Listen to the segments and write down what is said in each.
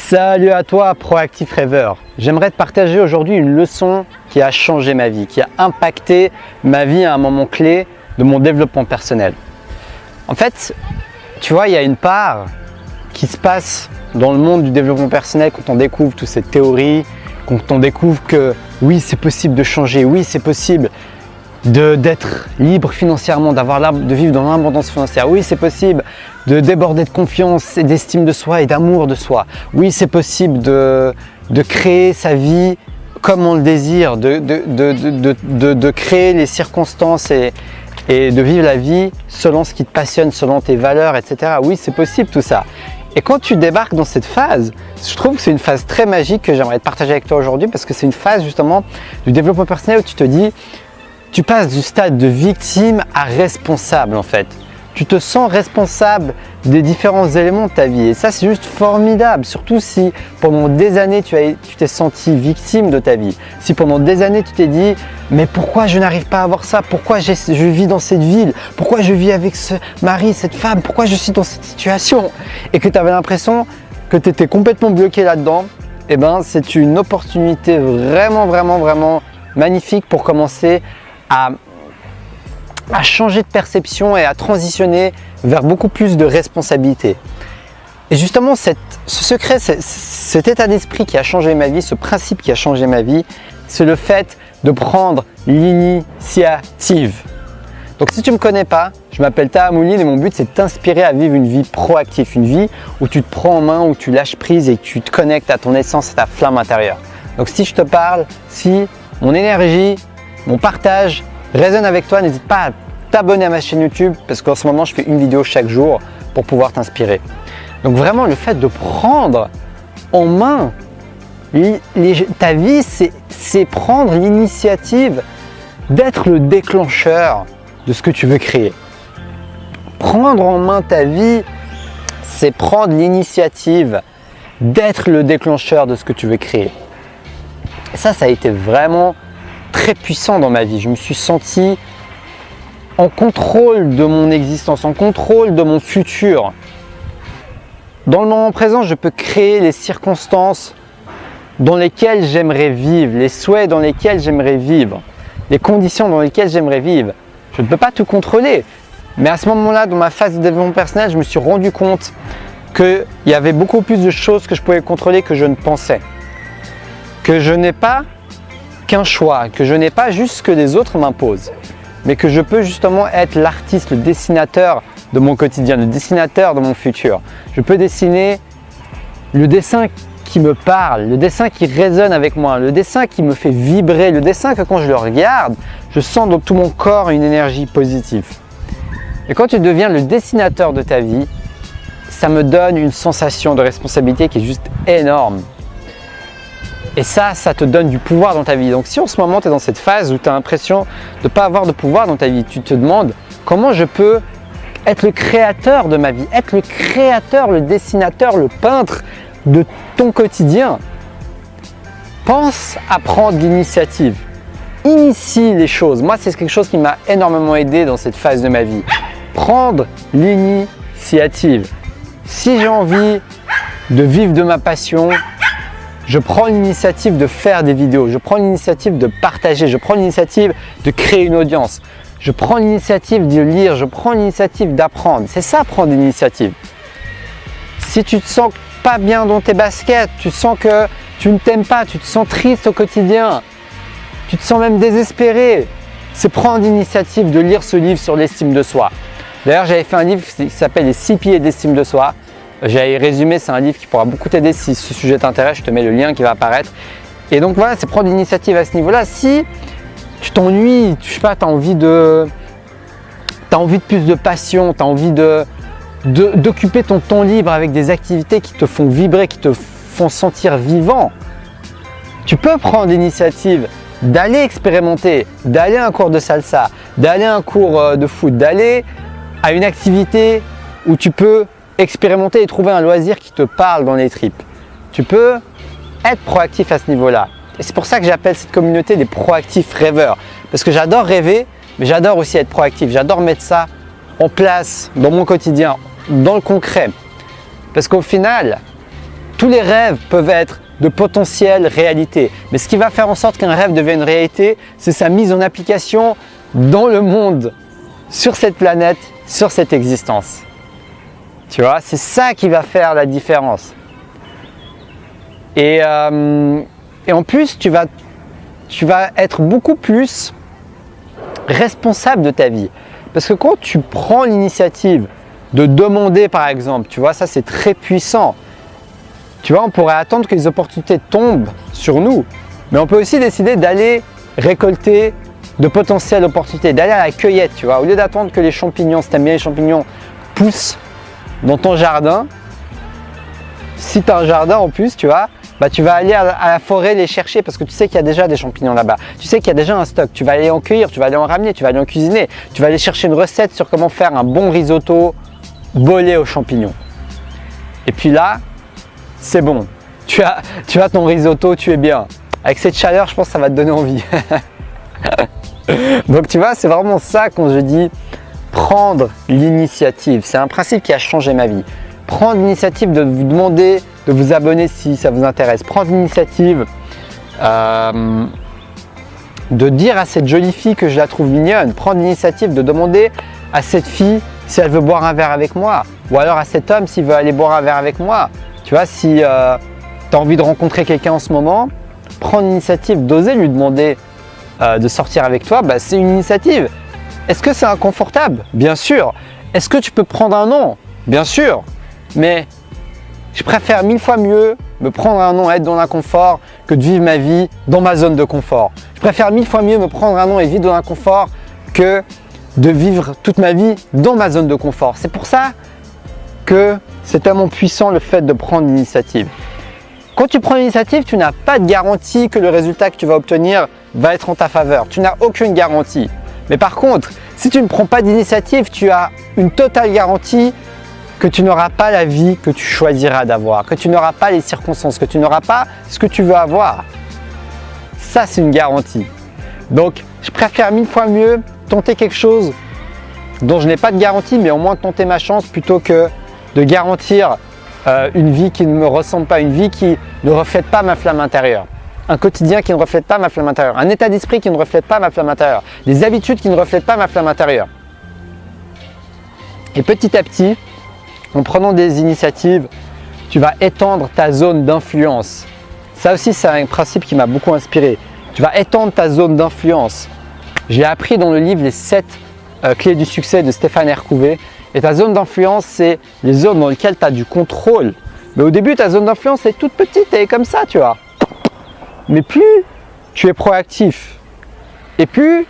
Salut à toi, proactif rêveur. J'aimerais te partager aujourd'hui une leçon qui a changé ma vie, qui a impacté ma vie à un moment clé de mon développement personnel. En fait, tu vois, il y a une part qui se passe dans le monde du développement personnel quand on découvre toutes ces théories, quand on découvre que oui, c'est possible de changer, oui, c'est possible d'être libre financièrement, de vivre dans l'abondance financière. Oui, c'est possible de déborder de confiance et d'estime de soi et d'amour de soi. Oui, c'est possible de créer sa vie comme on le désire, de créer les circonstances et de vivre la vie selon ce qui te passionne, selon tes valeurs, etc. Oui, c'est possible tout ça. Et quand tu débarques dans cette phase, je trouve que c'est une phase très magique que j'aimerais te partager avec toi aujourd'hui parce que c'est une phase justement du développement personnel où tu te dis, tu passes du stade de victime à responsable en fait. Tu te sens responsable des différents éléments de ta vie et ça c'est juste formidable, surtout si pendant des années tu t'es senti victime de ta vie. Si pendant des années tu t'es dit mais pourquoi je n'arrive pas à avoir ça, pourquoi je vis dans cette ville, pourquoi je vis avec ce mari, cette femme, pourquoi je suis dans cette situation et que tu avais l'impression que tu étais complètement bloqué là-dedans, eh ben c'est une opportunité vraiment magnifique pour commencer à changer de perception et à transitionner vers beaucoup plus de responsabilité. Et justement, ce secret, cet état d'esprit qui a changé ma vie, ce principe qui a changé ma vie, c'est le fait de prendre l'initiative. Donc si tu ne me connais pas, je m'appelle Taha Mouline et mon but c'est de t'inspirer à vivre une vie proactive, une vie où tu te prends en main, où tu lâches prise et que tu te connectes à ton essence, à ta flamme intérieure. Donc si je te parle, si mon énergie, mon partage résonne avec toi, n'hésite pas à t'abonner à ma chaîne YouTube parce qu'en ce moment je fais une vidéo chaque jour pour pouvoir t'inspirer. Donc vraiment le fait de prendre en main ta vie, c'est prendre l'initiative d'être le déclencheur de ce que tu veux créer. Prendre en main ta vie, c'est prendre l'initiative d'être le déclencheur de ce que tu veux créer. Et ça a été vraiment très puissant dans ma vie. Je me suis senti en contrôle de mon existence, en contrôle de mon futur. Dans le moment présent, je peux créer les circonstances dans lesquelles j'aimerais vivre, les souhaits dans lesquels j'aimerais vivre, les conditions dans lesquelles j'aimerais vivre. Je ne peux pas tout contrôler. Mais à ce moment-là, dans ma phase de développement personnel, je me suis rendu compte qu'il y avait beaucoup plus de choses que je pouvais contrôler que je ne pensais. Que je n'ai pas qu'un choix, que je n'ai pas juste ce que les autres m'imposent, mais que je peux justement être l'artiste, le dessinateur de mon quotidien, le dessinateur de mon futur. Je peux dessiner le dessin qui me parle, le dessin qui résonne avec moi, le dessin qui me fait vibrer, le dessin que quand je le regarde, je sens dans tout mon corps une énergie positive. Et quand tu deviens le dessinateur de ta vie, ça me donne une sensation de responsabilité qui est juste énorme. Et ça te donne du pouvoir dans ta vie. Donc si en ce moment tu es dans cette phase où tu as l'impression de ne pas avoir de pouvoir dans ta vie, tu te demandes comment je peux être le créateur de ma vie, être le créateur, le dessinateur, le peintre de ton quotidien. Pense à prendre l'initiative. Initie les choses. Moi, c'est quelque chose qui m'a énormément aidé dans cette phase de ma vie. Prendre l'initiative. Si j'ai envie de vivre de ma passion, je prends l'initiative de faire des vidéos, je prends l'initiative de partager, je prends l'initiative de créer une audience, je prends l'initiative de lire, je prends l'initiative d'apprendre. C'est ça, prendre l'initiative. Si tu te sens pas bien dans tes baskets, tu sens que tu ne t'aimes pas, tu te sens triste au quotidien, tu te sens même désespéré, c'est prendre l'initiative de lire ce livre sur l'estime de soi. D'ailleurs, j'avais fait un livre qui s'appelle « Les 6 piliers d'estime de soi ». J'ai résumé, c'est un livre qui pourra beaucoup t'aider si ce sujet t'intéresse, je te mets le lien qui va apparaître. Et donc voilà, c'est prendre l'initiative à ce niveau-là. Si tu t'ennuies, je sais pas, tu as envie de plus de passion, tu as envie d'occuper ton temps libre avec des activités qui te font vibrer, qui te font sentir vivant, tu peux prendre l'initiative d'aller expérimenter, d'aller à un cours de salsa, d'aller à un cours de foot, d'aller à une activité où tu peux expérimenter et trouver un loisir qui te parle dans les tripes. Tu peux être proactif à ce niveau-là. Et c'est pour ça que j'appelle cette communauté des proactifs rêveurs. Parce que j'adore rêver, mais j'adore aussi être proactif. J'adore mettre ça en place dans mon quotidien, dans le concret. Parce qu'au final, Tous les rêves peuvent être de potentielles réalités. Mais ce qui va faire en sorte qu'un rêve devienne une réalité, c'est sa mise en application dans le monde, sur cette planète, sur cette existence. Tu vois, c'est ça qui va faire la différence. Et en plus, tu vas être beaucoup plus responsable de ta vie. Parce que quand tu prends l'initiative de demander, par exemple, tu vois, ça c'est très puissant. Tu vois, on pourrait attendre que les opportunités tombent sur nous, mais on peut aussi décider d'aller récolter de potentielles opportunités, d'aller à la cueillette, tu vois. Au lieu d'attendre que les champignons, si tu aimes bien les champignons, poussent dans ton jardin, si tu as un jardin en plus, tu vois, bah, tu vas aller à la forêt les chercher parce que tu sais qu'il y a déjà des champignons là-bas. Tu sais qu'il y a déjà un stock, tu vas aller en cueillir, tu vas aller en ramener, tu vas aller en cuisiner, tu vas aller chercher une recette sur comment faire un bon risotto bolé aux champignons. Et puis là, c'est bon, tu as ton risotto, tu es bien. Avec cette chaleur, je pense que ça va te donner envie. Donc tu vois, c'est vraiment ça quand je dis prendre l'initiative. C'est un principe qui a changé ma vie. Prendre l'initiative de vous demander de vous abonner si ça vous intéresse. Prendre l'initiative de dire à cette jolie fille que je la trouve mignonne. Prendre l'initiative de demander à cette fille si elle veut boire un verre avec moi. Ou alors à cet homme s'il veut aller boire un verre avec moi. Tu vois, si tu as envie de rencontrer quelqu'un en ce moment, prendre l'initiative d'oser lui demander de sortir avec toi, bah, c'est une initiative. Est-ce que c'est inconfortable? Bien sûr. Est-ce que tu peux prendre un non? Bien sûr. Mais je préfère 1000 fois mieux me prendre un non et être dans l'inconfort que de vivre ma vie dans ma zone de confort. Je préfère 1000 fois mieux me prendre un non et vivre dans l'inconfort que de vivre toute ma vie dans ma zone de confort. C'est pour ça que c'est tellement puissant le fait de prendre l'initiative. Quand tu prends l'initiative, tu n'as pas de garantie que le résultat que tu vas obtenir va être en ta faveur. Tu n'as aucune garantie. Mais par contre, si tu ne prends pas d'initiative, tu as une totale garantie que tu n'auras pas la vie que tu choisiras d'avoir, que tu n'auras pas les circonstances, que tu n'auras pas ce que tu veux avoir. Ça, c'est une garantie. Donc, je préfère 1000 fois mieux tenter quelque chose dont je n'ai pas de garantie, mais au moins tenter ma chance plutôt que de garantir une vie qui ne me ressemble pas, une vie qui ne reflète pas ma flamme intérieure, un quotidien qui ne reflète pas ma flamme intérieure, un état d'esprit qui ne reflète pas ma flamme intérieure, des habitudes qui ne reflètent pas ma flamme intérieure. Et petit à petit, en prenant des initiatives, tu vas étendre ta zone d'influence. Ça aussi, c'est un principe qui m'a beaucoup inspiré. Tu vas étendre ta zone d'influence. J'ai appris dans le livre les 7 clés du succès de Stéphane Hercouvet. Et ta zone d'influence, c'est les zones dans lesquelles tu as du contrôle. Mais au début, ta zone d'influence est toute petite, elle est comme ça, tu vois. Mais plus tu es proactif, et plus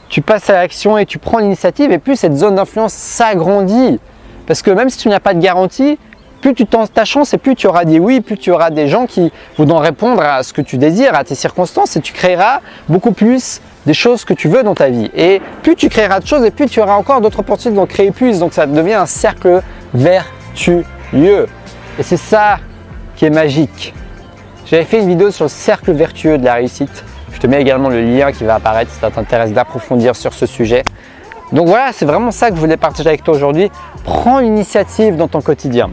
tu passes à l'action et tu prends l'initiative, et plus cette zone d'influence s'agrandit. Parce que même si tu n'as pas de garantie, plus tu tentes ta chance et plus tu auras des oui, plus tu auras des gens qui voudront répondre à ce que tu désires, à tes circonstances, et tu créeras beaucoup plus des choses que tu veux dans ta vie. Et plus tu créeras de choses et plus tu auras encore d'autres opportunités d'en créer plus. Donc ça devient un cercle vertueux. Et c'est ça qui est magique. J'avais fait une vidéo sur le cercle vertueux de la réussite. Je te mets également le lien qui va apparaître si ça t'intéresse d'approfondir sur ce sujet. Donc voilà, c'est vraiment ça que je voulais partager avec toi aujourd'hui. Prends l'initiative dans ton quotidien.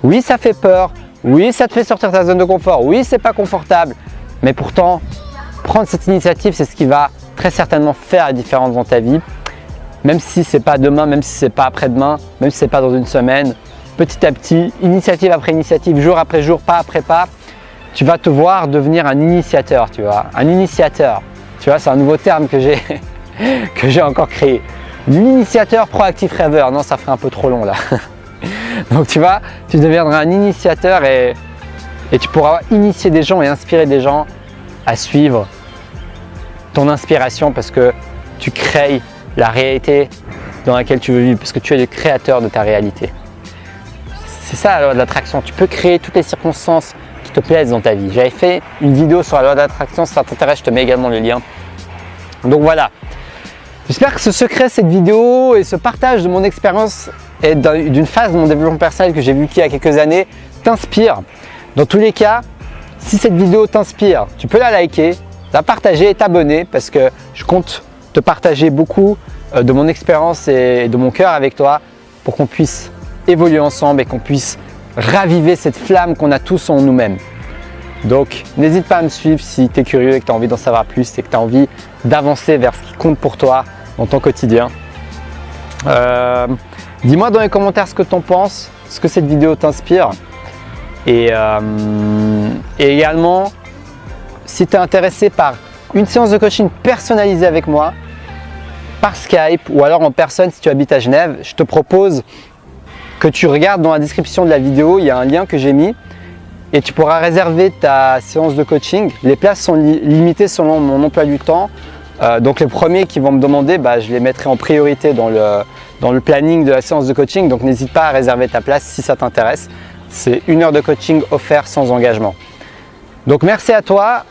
Oui, ça fait peur. Oui, ça te fait sortir de ta zone de confort. Oui, c'est pas confortable. Mais pourtant, prendre cette initiative, c'est ce qui va très certainement faire la différence dans ta vie. Même si ce n'est pas demain, même si ce n'est pas après-demain, même si ce n'est pas dans une semaine, petit à petit, initiative après initiative, jour après jour, pas après pas, tu vas te voir devenir un initiateur, tu vois. Un initiateur, tu vois, c'est un nouveau terme que j'ai encore créé. L'initiateur proactif rêveur. Non, ça ferait un peu trop long là. Donc tu vois, tu deviendras un initiateur et tu pourras initier des gens et inspirer des gens à suivre ton inspiration parce que tu crées la réalité dans laquelle tu veux vivre, parce que tu es le créateur de ta réalité. C'est ça la loi de l'attraction. Tu peux créer toutes les circonstances qui te plaisent dans ta vie. J'avais fait une vidéo sur la loi de l'attraction, si ça t'intéresse, je te mets également le lien. Donc voilà. J'espère que ce secret, cette vidéo et ce partage de mon expérience et d'une phase de mon développement personnel que j'ai vécu il y a quelques années t'inspire. Dans tous les cas, si cette vidéo t'inspire, tu peux la liker, la partager et t'abonner parce que je compte te partager beaucoup de mon expérience et de mon cœur avec toi pour qu'on puisse évoluer ensemble et qu'on puisse raviver cette flamme qu'on a tous en nous-mêmes. Donc n'hésite pas à me suivre si tu es curieux et que tu as envie d'en savoir plus et que tu as envie d'avancer vers ce qui compte pour toi dans ton quotidien. Dis-moi dans les commentaires ce que tu en penses, ce que cette vidéo t'inspire. Et également, si tu es intéressé par une séance de coaching personnalisée avec moi, par Skype ou alors en personne si tu habites à Genève, je te propose que tu regardes dans la description de la vidéo, il y a un lien que j'ai mis et tu pourras réserver ta séance de coaching. Les places sont limitées selon mon emploi du temps. Donc les premiers qui vont me demander, je les mettrai en priorité dans le planning de la séance de coaching. Donc n'hésite pas à réserver ta place si ça t'intéresse. C'est 1 heure de coaching offert sans engagement. Donc merci à toi.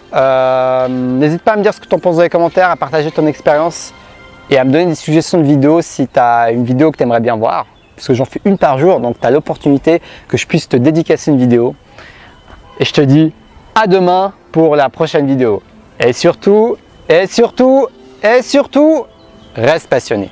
N'hésite pas à me dire ce que tu en penses dans les commentaires, à partager ton expérience et à me donner des suggestions de vidéos si tu as une vidéo que tu aimerais bien voir. Parce que j'en fais une par jour, donc tu as l'opportunité que je puisse te dédicacer une vidéo. Et je te dis à demain pour la prochaine vidéo. Et surtout, reste passionné.